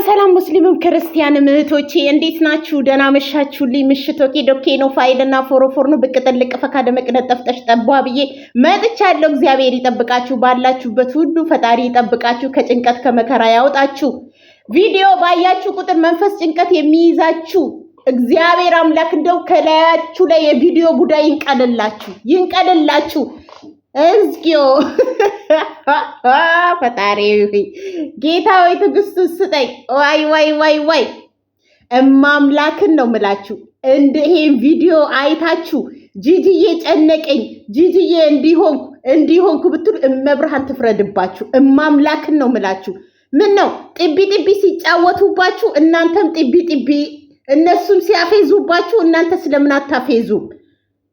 ሰላም ሙስሊምም ክርስቲያንም እህቶቼ እንዴት ናችሁ? ደህና መሻችሁልኝ? ምሽት ዶኬ ነው ፋይልና ፎሮፎር ነው ብቅ ጥልቅ ፈካ ደመቅ ነጠፍጠሽ ጠቧ ብዬ መጥቻለሁ። እግዚአብሔር ይጠብቃችሁ፣ ባላችሁበት ሁሉ ፈጣሪ ይጠብቃችሁ፣ ከጭንቀት ከመከራ ያውጣችሁ። ቪዲዮ ባያችሁ ቁጥር መንፈስ ጭንቀት የሚይዛችሁ እግዚአብሔር አምላክ እንደው ከላያችሁ ላይ የቪዲዮ ቡዳ ይንቀልላችሁ። እዝጊዮ ፈጣሪ ጌታ ወይ ትዕግስት ስጠኝ። ዋይ እማምላክን ነው ምላችሁ። ይሄን ቪዲዮ አይታችሁ ጂጂዬ ጨነቀኝ፣ ጂጂዬ እንዲሆንኩ ብትሉ እመብርሃን ትፍረድባችሁ። እማምላክን ነው ምላችሁ። ምን ነው ጢቢ ሲጫወቱባችሁ እናንተም ጢቢ እነሱም ሲያፌዙባችሁ እናንተ ስለምን አታፌዙም?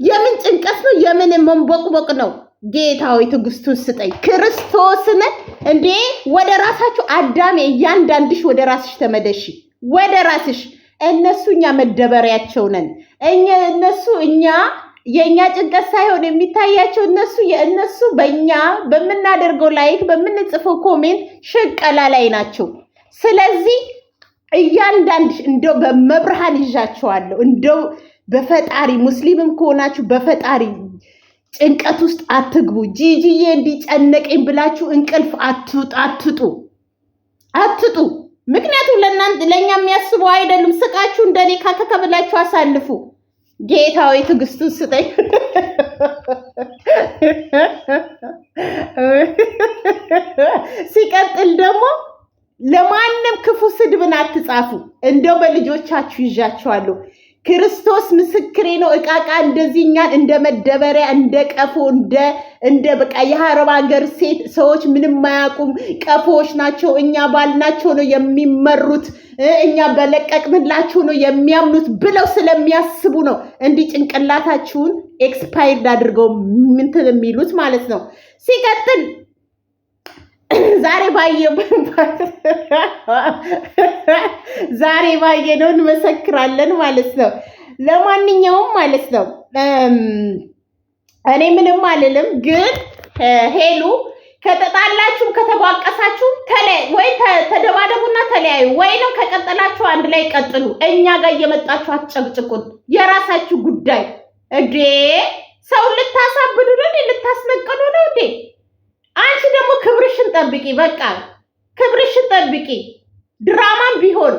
የምን ጭንቀት ነው? የምን መንቦቅቦቅ ነው? ጌታ ሆይ ትዕግስቱን ስጠኝ። ክርስቶስን እንዴ ወደ ራሳችሁ አዳሜ እያንዳንድሽ ወደ ራስሽ ተመደሽ፣ ወደ ራስሽ። እነሱ እኛ መደበሪያቸው ነን። እኛ የኛ ጭንቀት ሳይሆን የሚታያቸው እነሱ በእኛ በምናደርገው ላይክ በምንጽፈው ኮሜንት ሽቀላ ላይ ናቸው። ስለዚህ እያንዳንድሽ እንደው በመብርሃን ይዣቸዋለሁ። እንደው በፈጣሪ ሙስሊምም ከሆናችሁ በፈጣሪ ጭንቀት ውስጥ አትግቡ። ጂጂዬ እንዲጨነቀኝ ብላችሁ እንቅልፍ አትጡ። ምክንያቱም ለእኛ የሚያስቡ አይደሉም። ስቃችሁ እንደኔ ካከከ ብላችሁ አሳልፉ። ጌታ ሆይ ትዕግስቱን ስጠኝ። ሲቀጥል ደግሞ ለማንም ክፉ ስድብን አትጻፉ። እንደው በልጆቻችሁ ይዣችኋለሁ። ክርስቶስ ምስክሬ ነው። እቃቃ እንደዚህ እኛን እንደ መደበሪያ እንደ ቀፎ እንደ በቃ የአረብ ሀገር ሴት ሰዎች ምንም ማያውቁም ቀፎዎች ናቸው። እኛ ባልናቸው ነው የሚመሩት፣ እኛ በለቀቅንላቸው ነው የሚያምኑት ብለው ስለሚያስቡ ነው እንዲህ ጭንቅላታችሁን ኤክስፓየርድ አድርገው ምንትን የሚሉት ማለት ነው። ሲቀጥል ዛሬ ባየነው እንመሰክራለን ማለት ነው። ለማንኛውም ማለት ነው እኔ ምንም አልልም፣ ግን ሄሉ ከተጣላችሁ ከተባቀሳችሁ ወይ ተደባደቡና ተለያዩ፣ ወይ ነው ከቀጠላችሁ አንድ ላይ ቀጥሉ። እኛ ጋር እየመጣችሁ አትጨቅጭቁን። የራሳችሁ ጉዳይ። እንዴ ሰው ልታሳብዱ ነው? ልታስነቅሉ ነው እንዴ? አንቺ ደግሞ ክብርሽን ጠብቂ። በቃ ክብርሽን ጠብቂ። ድራማም ቢሆን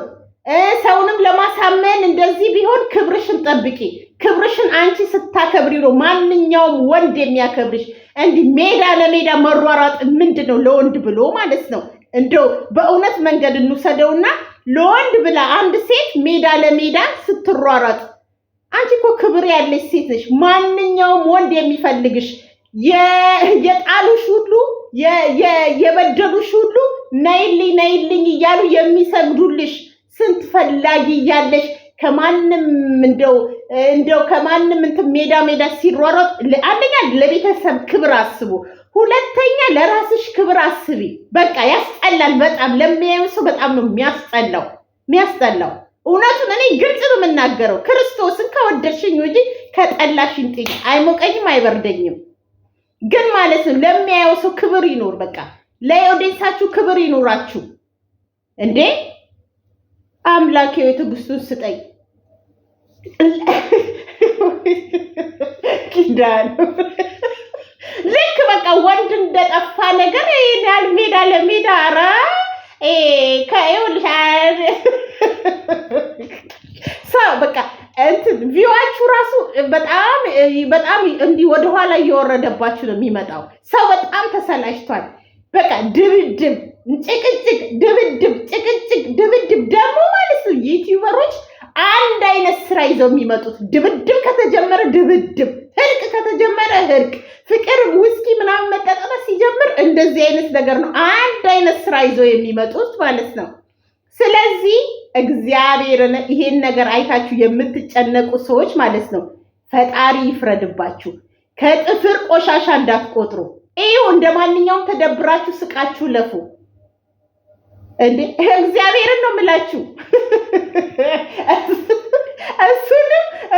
ሰውንም ለማሳመን እንደዚህ ቢሆን ክብርሽን ጠብቂ። ክብርሽን አንቺ ስታከብሪ ነው ማንኛውም ወንድ የሚያከብርሽ። እንዲህ ሜዳ ለሜዳ መሯሯጥ ምንድነው? ለወንድ ብሎ ማለት ነው። እንደው በእውነት መንገድ እንውሰደውና ለወንድ ብላ አንድ ሴት ሜዳ ለሜዳ ስትሯሯጥ፣ አንቺ እኮ ክብር ያለሽ ሴት ነሽ። ማንኛውም ወንድ የሚፈልግሽ የጣሉሽ ሁሉ የበደሉሽ ሁሉ ነይልኝ እያሉ የሚሰግዱልሽ ስንት ፈላጊ እያለሽ ከማንም እንደው ከማንም እንትን ሜዳ ሲሯሯጥ፣ አንደኛ ለቤተሰብ ክብር አስቡ፣ ሁለተኛ ለራስሽ ክብር አስቢ። በቃ ያስጠላል። በጣም ለሚያዩ ሰው በጣም ነው የሚያስጠላው። እውነቱን እኔ ግልጽ ነው የምናገረው። ክርስቶስን ከወደድሽኝ እንጂ ከጠላሽኝ ጥኝ አይሞቀኝም አይበርደኝም። ግን ማለት ነው ለሚያየው ሰው ክብር ይኖር። በቃ ለኦዲየንሳችሁ ክብር ይኖራችሁ። እንዴ አምላኬ ትዕግስቱን ስጠኝ። ኪዳን ልክ በቃ ወንድ እንደጠፋ ነገር ይሄዳል ሜዳ ለሜዳ። ኧረ ከይውልሽ ሰው በቃ እንትን ቪዋችሁ ራሱ በጣም እንዲህ ወደኋላ እየወረደባችሁ ነው የሚመጣው። ሰው በጣም ተሰላችቷል። በቃ ድብድብ፣ ጭቅጭቅ፣ ድብድብ ደግሞ ማለት ነው። ዩቲዩበሮች አንድ አይነት ስራ ይዘው የሚመጡት ድብድብ ከተጀመረ ድብድብ፣ እርቅ ከተጀመረ እርቅ፣ ፍቅር ውስኪ ምናምን መጠጣት ሲጀምር እንደዚህ አይነት ነገር ነው። አንድ አይነት ስራ ይዘው የሚመጡት ማለት ነው። ስለዚህ እግዚአብሔርን ይሄን ነገር አይታችሁ የምትጨነቁ ሰዎች ማለት ነው ፈጣሪ ይፍረድባችሁ። ከጥፍር ቆሻሻ እንዳትቆጥሩ። ይሄው እንደ ማንኛውም ተደብራችሁ ስቃችሁ ለፉ። እንዴ እግዚአብሔርን ነው የምላችሁ።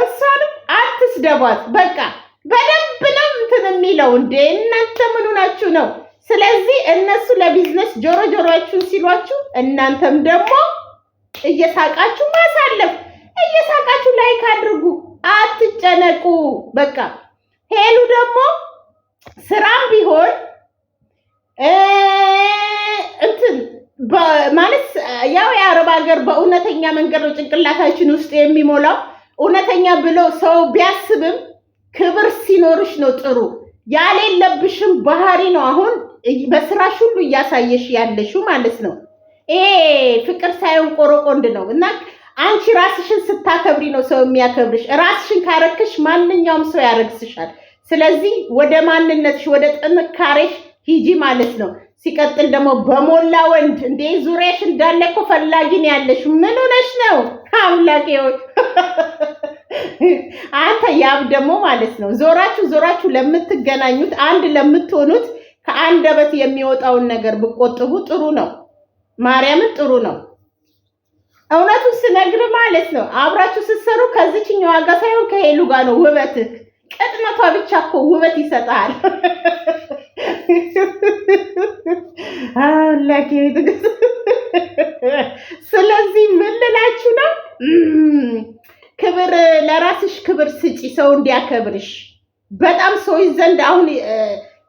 እሷንም አትስደቧት። በቃ በደንብ ነው እንትን የሚለው። እንዴ እናንተ ምኑ ናችሁ ነው? ስለዚህ እነሱ ለቢዝነስ ጆሮአችሁን ሲሏችሁ እናንተም ደግሞ እየሳቃችሁ ማሳለፍ፣ እየሳቃችሁ ላይክ አድርጉ፣ አትጨነቁ። በቃ ሄሉ ደግሞ ስራም ቢሆን እንትን ማለት ያው የአረብ ሀገር በእውነተኛ መንገድ ነው ጭንቅላታችን ውስጥ የሚሞላው። እውነተኛ ብሎ ሰው ቢያስብም ክብር ሲኖርሽ ነው ጥሩ። ያሌለብሽም ባህሪ ነው አሁን በስራሽ ሁሉ እያሳየሽ ያለሽው ማለት ነው። ይሄ ፍቅር ሳይሆን ቆረቆንድ ነው። እና አንቺ ራስሽን ስታከብሪ ነው ሰው የሚያከብርሽ። ራስሽን ካረክሽ ማንኛውም ሰው ያረግስሻል። ስለዚህ ወደ ማንነትሽ ወደ ጥንካሬሽ ሂጂ ማለት ነው። ሲቀጥል ደግሞ በሞላ ወንድ እንዴ ዙሪያሽ እንዳለ እኮ ፈላጊ ነው ያለሽ። ምን ሆነሽ ነው አምላኬ ሆይ? አንተ ያብ ደግሞ ማለት ነው ዞራችሁ ለምትገናኙት አንድ ለምትሆኑት ከአንደበት የሚወጣውን ነገር ብቆጥቡ ጥሩ ነው። ማርያምን ጥሩ ነው። እውነቱን ስነግር ማለት ነው አብራችሁ ስትሰሩ ከዚህኛው ዋጋ ሳይሆን ከሄሉ ጋር ነው ውበትህ። ቅጥነቷ ብቻ እኮ ውበት ይሰጣል። አላህ ስለዚህ ምን ልላችሁ ነው? ክብር ለራስሽ ክብር ስጪ፣ ሰው እንዲያከብርሽ። በጣም ሰዎች ዘንድ አሁን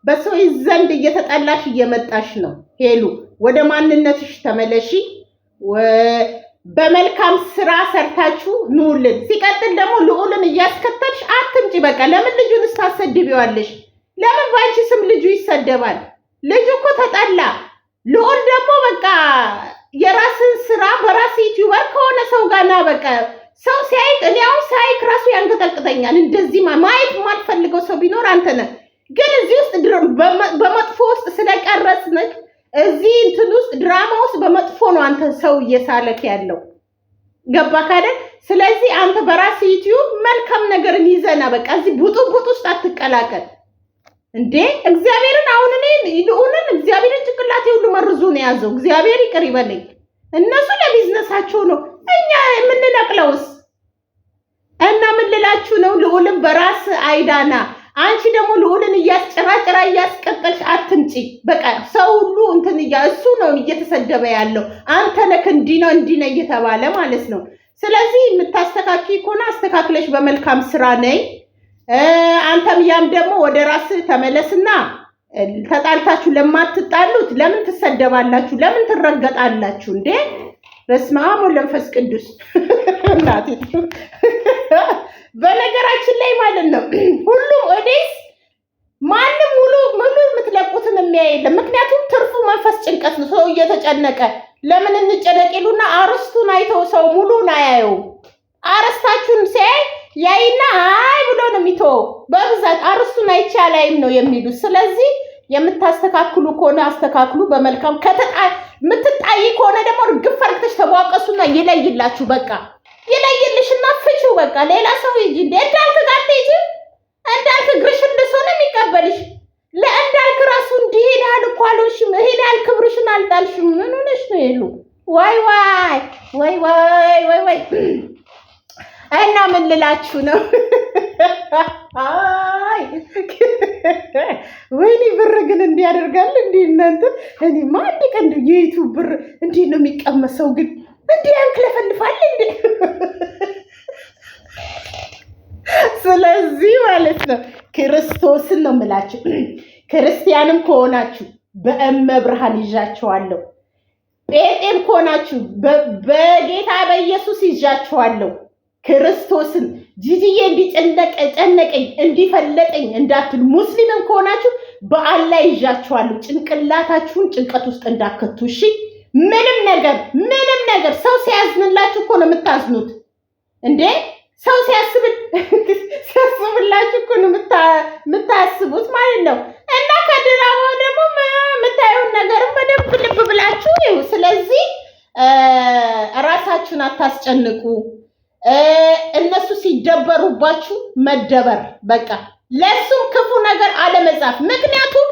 በሰዎች ዘንድ እየተጠላሽ እየመጣሽ ነው። ሄሉ ወደ ማንነትሽ ተመለሺ። በመልካም ስራ ሰርታችሁ ኑልን። ሲቀጥል ደግሞ ልዑልን እያስከተልሽ አትምጪ። በቃ ለምን ልጁን ታሰድቢዋለሽ? ለምን ባንቺ ስም ልጁ ይሰደባል? ልጁ እኮ ተጠላ። ልዑል ደግሞ በቃ የራስን ስራ በራስ ዩቲዩበር ከሆነ ሰው ጋር ና። በቃ ሰው ሲያይቅ እኔ አሁን ሳይክ ራሱ ያንቀጠቅጠኛል። እንደዚህ ማየት የማልፈልገው ሰው ቢኖር አንተ ነህ። ግን እዚህ ውስጥ በመጥፎ ውስጥ ስለቀረጽንክ እዚህ እንትን ውስጥ ድራማ ውስጥ በመጥፎ ነው አንተ ሰው እየሳለክ ያለው። ገባህ አይደል? ስለዚህ አንተ በራስ ዩቲዩብ መልካም ነገርን ይዘና በቃ እዚህ ቡጡቡጥ ውስጥ አትቀላቀል እንዴ። እግዚአብሔርን አሁን እኔ ልዑልን እግዚአብሔርን ጭንቅላቴ ሁሉ መርዞ ነው ያዘው። እግዚአብሔር ይቅር ይበለኝ። እነሱ ለቢዝነሳቸው ነው፣ እኛ የምንነቅለውስ። እና ምን ልላችሁ ነው? ልዑልን በራስ አይዳና አንቺ ደግሞ ልዑልን እያስጨራጨራ እያስቀጠልሽ አትምጪ። በቃ ሰው ሁሉ እንትን እሱ ነው እየተሰደበ ያለው። አንተ ነህ እንዲህ ነው እየተባለ ማለት ነው። ስለዚህ የምታስተካክይ ከሆነ አስተካክለሽ በመልካም ስራ ነይ። አንተም ያም ደግሞ ወደ ራስ ተመለስና ተጣልታችሁ ለማትጣሉት ለምን ትሰደባላችሁ? ለምን ትረገጣላችሁ እንዴ? በስመ አብ ወወልድ ወመንፈስ ቅዱስ። እናቴ በነገራችን ላይ ማለት ነው ሁሉም ኦዲስ ማንም ሙሉ የምትለቁትን የሚያይ የለም። ምክንያቱም ትርፉ መንፈስ ጭንቀት ነው። ሰው እየተጨነቀ ለምን እንጨነቅ ይሉና አርስቱን አይተው ሰው ሙሉን አያየው። አርስታችሁን ሲያይ ያይና አይ ብሎ ነው የሚተው። በብዛት አርስቱን አይቻላይም ነው የሚሉት። ስለዚህ የምታስተካክሉ ከሆነ አስተካክሉ በመልካም። የምትጣይ ከሆነ ደግሞ ግፍ አድርገሽ ተቧቀሱና ይለይላችሁ። በቃ ይለይልሽና ፍቺው። በቃ ሌላ ሰው ይጂ እንዳልክ ጋርቴጂ እንዳልክ ግርሽን ልሶ ነው የሚቀበልሽ። ለእንዳልክ ራሱ እንዲሄዳል እኮ አልሽም። ሄዳል ክብርሽን አልጣልሽም። ምን ሆነሽ ነው ይሉ? ዋይ ዋይ ዋይ ዋይ ዋይ ዋይ። እና ምን ልላችሁ ነው? አይ ወይኔ ብር ግን እንዲያደርጋል እንዴ እናንተ። እኔ ማንድ ቀን የዩቲዩብ ብር እንዴ ነው የሚቀመሰው? ግን እንዴ ያንክለፈልፋል እንዴ? ስለዚህ ማለት ነው ክርስቶስን ነው የምላችሁ። ክርስቲያንም ከሆናችሁ በእመብርሃን ይዣችኋለሁ። ጴንጤም ከሆናችሁ በጌታ በኢየሱስ ይዣችኋለሁ። ክርስቶስን ጂጂዬ እንዲጨነቀኝ እንዲፈለጠኝ እንዳትሉ። ሙስሊምም ከሆናችሁ በአላህ ይዣችኋለሁ። ጭንቅላታችሁን ጭንቀት ውስጥ እንዳከቱ እሺ። ምንም ነገር ሰው ሲያዝንላችሁ እኮ ነው የምታዝኑት እንዴ። ሰው ሲያስብላችሁ እኮ ነው የምታስቡት ማለት ነው። እና ከድራማው ደግሞ የምታዩን ነገርም በደንብ ልብ ብላችሁ ይሁ። ስለዚህ ራሳችሁን አታስጨንቁ። እነሱ ሲደበሩባችሁ መደበር በቃ ለሱም ክፉ ነገር አለመጻፍ። ምክንያቱም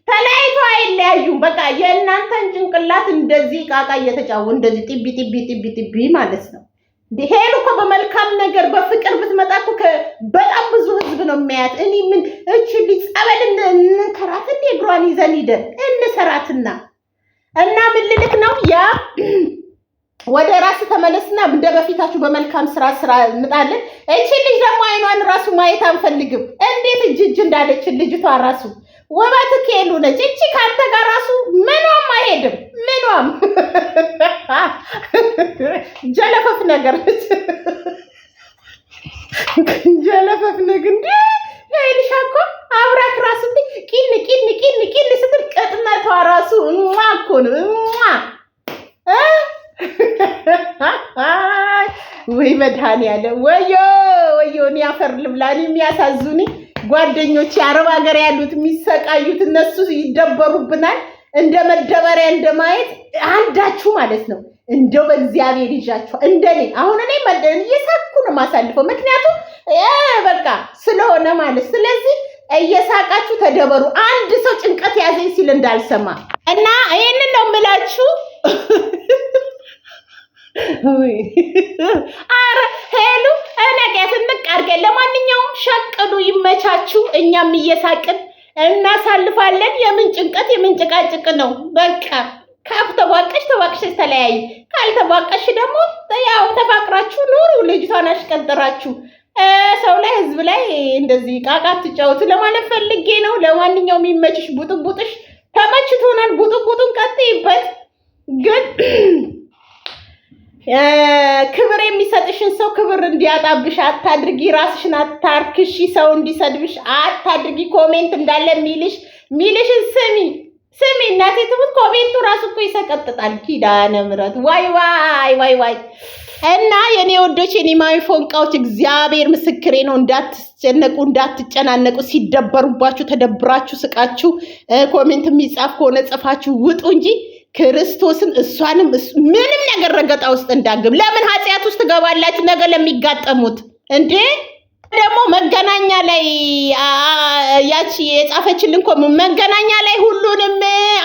ተለያይቶ አይለያዩም። በቃ የእናንተን ጭንቅላት እንደዚህ ቃቃ እየተጫወቱ እንደዚህ ጢቢ ማለት ነው። ሄሉ እኮ በመልካም ነገር በፍቅር ብትመጣ እኮ በጣም ብዙ ህዝብ ነው የሚያያት። እኔ ምን እቺ ልጅ ጸበል እንከራት እንደ እግሯን ይዘን ሂደን እንሰራትና እና ምን ልልክ ነው ያ ወደ ራስ ተመለስና እንደ በፊታችሁ በመልካም ስራ እንጣለን። እቺ ልጅ ደግሞ አይኗን ራሱ ማየት አንፈልግም። እንዴት እጅ እንዳለች ልጅቷ ራሱ ወባት ከሄሉ ነች። እቺ ካንተ ጋር ራሱ ምንም አይሄድም። ምንም ጀለፈፍ ነገር ነች። ጀለፈፍ ነገር እንዴ ሄልሻ እኮ አብራክ ራሱ ቂን ስትል ቅጥነቷ ራሱ እኮ ነው ወይ መድኃኒዓለም ወዮ እኔ አፈር ልብላኒ የሚያሳዝኑኝ ጓደኞች አረብ ሀገር ያሉት የሚሰቃዩት እነሱ ይደበሩብናል። እንደ መደበሪያ እንደማየት አንዳችሁ ማለት ነው። እንደው በእግዚአብሔር ይዣችሁ እንደኔ አሁን እኔ መደን እየሳኩ ነው ማሳልፈው፣ ምክንያቱም በቃ ስለሆነ ማለት ስለዚህ እየሳቃችሁ ተደበሩ። አንድ ሰው ጭንቀት ያዘኝ ሲል እንዳልሰማ እና ይሄንን ነው የምላችሁ። አረ ሄሉ እነቀት እንቀርገ ለማንኛውም ሸቅሉ ይመቻችሁ። እኛም እየሳቅን እናሳልፋለን። የምን ጭንቀት የምን ጭቃጭቅ ነው። በቃ ከተዋቀሽ ተለያይ፣ ካልተዋቀሽ ደግሞ ያው ተፋቅራችሁ ኑሩ። ልጅቷን አሽቀጥራችሁ ሰው ላይ ህዝብ ላይ እንደዚህ ቃቃት ትጫወቱ ለማለት ፈልጌ ነው። ለማንኛውም ይመችሽ። ቡጥቡጥሽ ተመችቶናል። ቡጥቡጡን ቀጥይበት ግን ክብር የሚሰጥሽን ሰው ክብር እንዲያጣብሽ አታድርጊ። ራስሽን አታርክሺ። ሰው እንዲሰድብሽ አታድርጊ። ኮሜንት እንዳለ ሚልሽን ስሚ እናቴ ትሙት። ኮሜንቱ ራሱ እኮ ይሰቀጥጣል። ኪዳነ ምሕረት ዋይ እና የኔ ወዶች የኔ ማይፎንቃዎች እግዚአብሔር ምስክሬ ነው። እንዳትጨናነቁ። ሲደበሩባችሁ ተደብራችሁ ስቃችሁ ኮሜንት የሚጻፍ ከሆነ ጽፋችሁ ውጡ እንጂ ክርስቶስን እሷንም ምንም ነገር ረገጣ ውስጥ እንዳግብ። ለምን ኃጢአት ውስጥ ትገባላችሁ? ነገር ለሚጋጠሙት እንዴ ደግሞ መገናኛ ላይ ያቺ የጻፈችልን መገናኛ ላይ ሁሉንም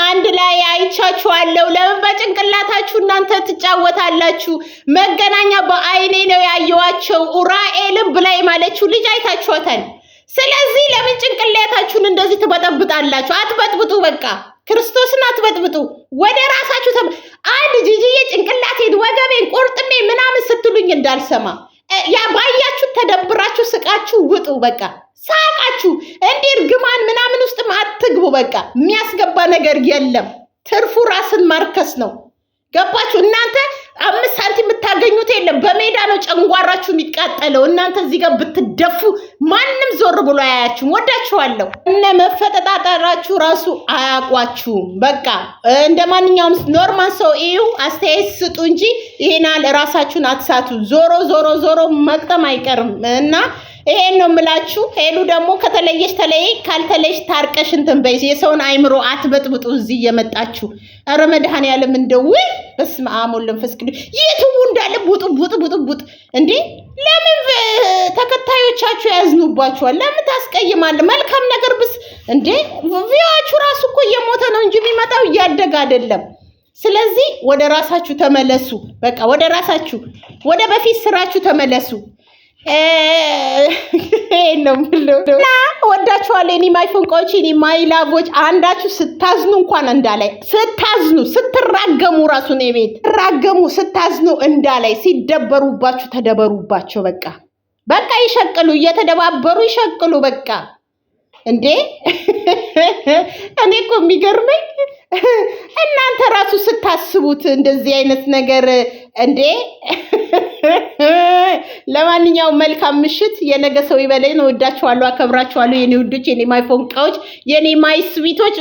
አንድ ላይ አይቻችኋለሁ። ለምን በጭንቅላታችሁ እናንተ ትጫወታላችሁ? መገናኛ በአይኔ ነው ያየዋቸው። ኡራኤልም ብላይ ማለችው ልጅ አይታችኋታል። ስለዚህ ለምን ጭንቅላታችሁን እንደዚህ ትበጠብጣላችሁ? አትበጥብጡ። በቃ ክርስቶስን አትበጥብጡ። ወደ ራሳችሁ አንድ ጂጂዬ ጭንቅላቴን ወገቤን ቆርጥሜ ምናምን ስትሉኝ እንዳልሰማ ያ ባያችሁ ተደብራችሁ ስቃችሁ ውጡ። በቃ ሳቃችሁ እንዴ እርግማን ምናምን ውስጥ አትግቡ። በቃ የሚያስገባ ነገር የለም። ትርፉ ራስን ማርከስ ነው። ገባችሁ? እናንተ 5 ሳንቲም የምታገኙት የለም። በሜዳ ነው ጨንጓራችሁ የሚቃጠለው። እናንተ እዚህ ጋር ብትደፉ ማንም ዞር ብሎ አያያችሁም። ወዳችኋለሁ። እነ መፈጠጣጠራችሁ ራሱ አያውቋችሁም። በቃ እንደ ማንኛውም ኖርማል ሰው እዩ፣ አስተያየት ስጡ እንጂ ይሄናል ራሳችሁን አትሳቱ። ዞሮ መቅጠም አይቀርም እና ይሄን ነው የምላችሁ። ሄሉ ደግሞ ከተለየሽ ተለይ፣ ካልተለየሽ ታርቀሽ እንትን በይ። የሰውን አይምሮ አትበጥብጡ እዚህ እየመጣችሁ። ኧረ መድኃኒዓለም እንደው በስመ አብ ወወልድ ወመንፈስ ቅዱስ የትው እንዳለ ቡጥ እንዴ! ለምን ተከታዮቻችሁ ያዝኑባችኋል? ለምን ታስቀይማለህ? መልካም ነገር ብስ እንዴ! ቪዋችሁ ራሱ እኮ እየሞተ ነው እንጂ የሚመጣው እያደገ አይደለም። ስለዚህ ወደ ራሳችሁ ተመለሱ። በቃ ወደ ራሳችሁ ወደ በፊት ስራችሁ ተመለሱ። ነው እና ወዳችኋለሁ። እኔ ማይፎንቃዎች እኔ ማይላቦች አንዳችሁ ስታዝኑ እንኳን እንዳላይ ስትራገሙ ራሱ ነው ቤት ስታዝኑ እንዳላይ ሲደበሩባችሁ ተደበሩባቸው። በቃ ይሸቅሉ፣ እየተደባበሩ ይሸቅሉ። በቃ እንዴ እኔ እኮ የሚገርመኝ እናንተ ራሱ ስታስቡት እንደዚህ አይነት ነገር እንዴ። ለማንኛውም መልካም ምሽት። የነገ ሰው ይበለኝ። ወዳችኋለሁ፣ አከብራችኋለሁ የኔ ውዶች፣ የኔ ማይፎንቃዎች፣ የኔ ማይ ስዊቶች።